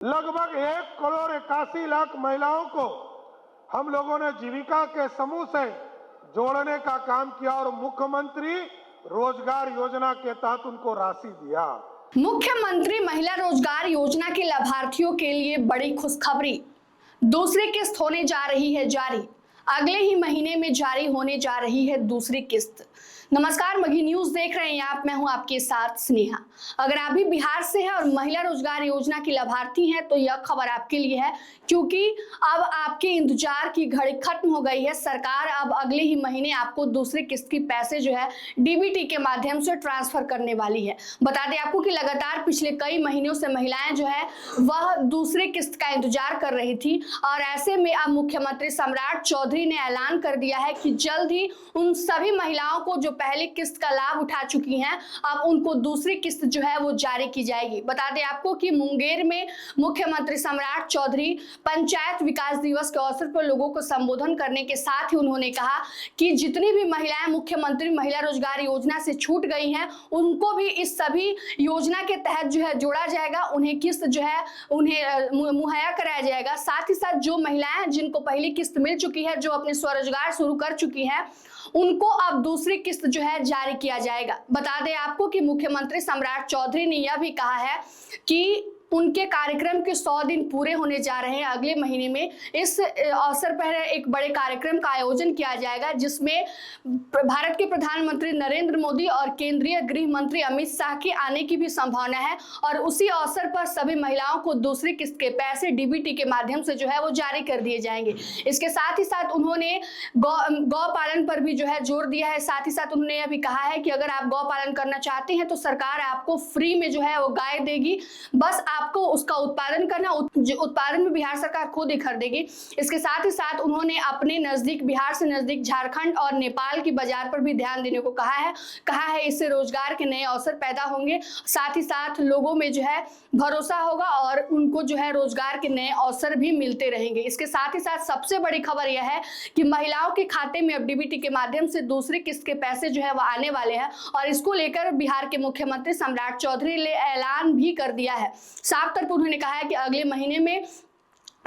लगभग 1,81,00,000 महिलाओं को हम लोगों ने जीविका के समूह से जोड़ने का काम किया और मुख्यमंत्री रोजगार योजना के तहत उनको राशि दिया। मुख्यमंत्री महिला रोजगार योजना के लाभार्थियों के लिए बड़ी खुशखबरी। दूसरी किस्त होने जा रही है जारी। अगले ही महीने में जारी होने जा रही है दूसरी किस्त। नमस्कार, मघी न्यूज देख रहे हैं आप। मैं हूं आपके साथ स्नेहा। अगर आप भी बिहार से हैं और महिला रोजगार योजना की लाभार्थी हैं तो यह खबर आपके लिए है, क्योंकि अब आपके इंतजार की घड़ी खत्म हो गई है। सरकार अब अगले ही महीने आपको दूसरी किस्त की पैसे जो है डीबीटी के माध्यम से ट्रांसफर करने वाली है। बता दें आपको कि लगातार पिछले कई महीनों से महिलाएं जो है वह दूसरी किस्त का इंतजार कर रही थी और ऐसे में अब मुख्यमंत्री सम्राट चौधरी ने ऐलान कर दिया है कि जल्द ही उन सभी महिलाओं को जो पहली किस्त का लाभ उठा चुकी हैं अब उनको दूसरी किस्त जो है वो जारी की जाएगी। बता दें आपको कि मुंगेर में मुख्यमंत्री सम्राट चौधरी पंचायत विकास दिवस के अवसर पर लोगों को संबोधन करने के साथ ही उन्होंने कहा कि जितनी भी महिलाएं मुख्यमंत्री महिला रोजगार योजना से छूट गई हैं उनको भी इस सभी योजना के तहत जो है जोड़ा जाएगा, उन्हें किस्त जो है उन्हें मुहैया कराया जाएगा। साथ ही साथ जो महिलाएं जिनको पहली किस्त मिल चुकी है, जो अपने स्वरोजगार शुरू कर चुकी हैं, उनको अब दूसरी किस्त जो है जारी किया जाएगा। बता दें आपको कि मुख्यमंत्री सम्राट चौधरी ने यह भी कहा है कि उनके कार्यक्रम के 100 दिन पूरे होने जा रहे हैं। अगले महीने में इस अवसर पर एक बड़े कार्यक्रम का आयोजन किया जाएगा जिसमें भारत के प्रधानमंत्री नरेंद्र मोदी और केंद्रीय गृह मंत्री अमित शाह के आने की भी संभावना है और उसी अवसर पर सभी महिलाओं को दूसरी किस्त के पैसे डीबीटी के माध्यम से जो है वो जारी कर दिए जाएंगे। इसके साथ ही साथ उन्होंने गौ पालन पर भी जो है जोर दिया है। साथ ही साथ उन्होंने यह भी कहा है कि अगर आप गौ पालन करना चाहते हैं तो सरकार आपको फ्री में जो है वो गाय देगी, बस आपको उसका उत्पादन करना, उत्पादन में बिहार सरकार खुद ही खरीदेगी। इसके साथ ही साथ उन्होंने अपने नजदीक बिहार से नजदीक झारखंड और नेपाल की बाजार पर भी ध्यान देने को कहा है इससे रोजगार के नए अवसर पैदा होंगे। साथ ही साथ लोगों में जो है भरोसा होगा और उनको जो है रोजगार के नए अवसर भी मिलते रहेंगे। इसके साथ ही साथ सबसे बड़ी खबर यह है कि महिलाओं के खाते में अब डीबीटी के माध्यम से दूसरी किस्त के पैसे जो है वो आने वाले हैं और इसको लेकर बिहार के मुख्यमंत्री सम्राट चौधरी ने ऐलान भी कर दिया है। साफ तौर पर उन्होंने कहा है कि अगले महीने में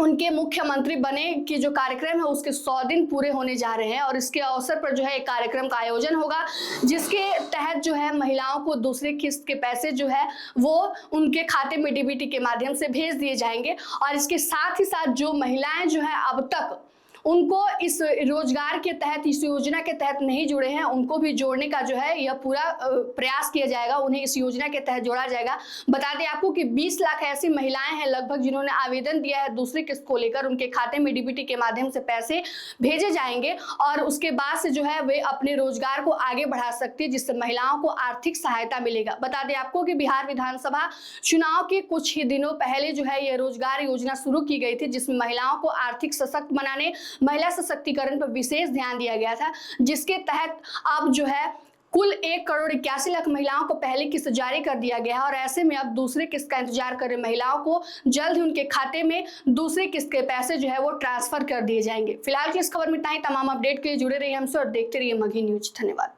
उनके मुख्यमंत्री बने कि जो कार्यक्रम है उसके 100 दिन पूरे होने जा रहे हैं और इसके अवसर पर जो है एक कार्यक्रम का आयोजन होगा जिसके तहत जो है महिलाओं को दूसरी किस्त के पैसे जो है वो उनके खाते में डीबीटी के माध्यम से भेज दिए जाएंगे। और इसके साथ ही साथ जो महिलाएं जो है अब तक उनको इस रोजगार के तहत, इस योजना के तहत नहीं जुड़े हैं, उनको भी जोड़ने का जो है यह पूरा प्रयास किया जाएगा, उन्हें इस योजना के तहत जोड़ा जाएगा। बता दें आपको कि 20 लाख ऐसी महिलाएं हैं लगभग जिन्होंने आवेदन दिया है दूसरी किस्त को लेकर। उनके खाते में डीबीटी के माध्यम से पैसे भेजे जाएंगे और उसके बाद से जो है वे अपने रोजगार को आगे बढ़ा सकती है जिससे महिलाओं को आर्थिक सहायता मिलेगा। बता दें आपको कि बिहार विधानसभा चुनाव के कुछ ही दिनों पहले जो है यह रोजगार योजना शुरू की गई थी जिसमें महिलाओं को आर्थिक सशक्त बनाने, महिला सशक्तिकरण पर विशेष ध्यान दिया गया था, जिसके तहत अब जो है कुल 1,81,00,000 महिलाओं को पहली किस्त जारी कर दिया गया है और ऐसे में अब दूसरी किस्त का इंतजार कर रहे महिलाओं को जल्द ही उनके खाते में दूसरी किस्त के पैसे जो है वो ट्रांसफर कर दिए जाएंगे। फिलहाल की इस खबर में इतना ही। तमाम अपडेट के लिए जुड़े रहिए हमसे और देखते रहिए मघी न्यूज। धन्यवाद।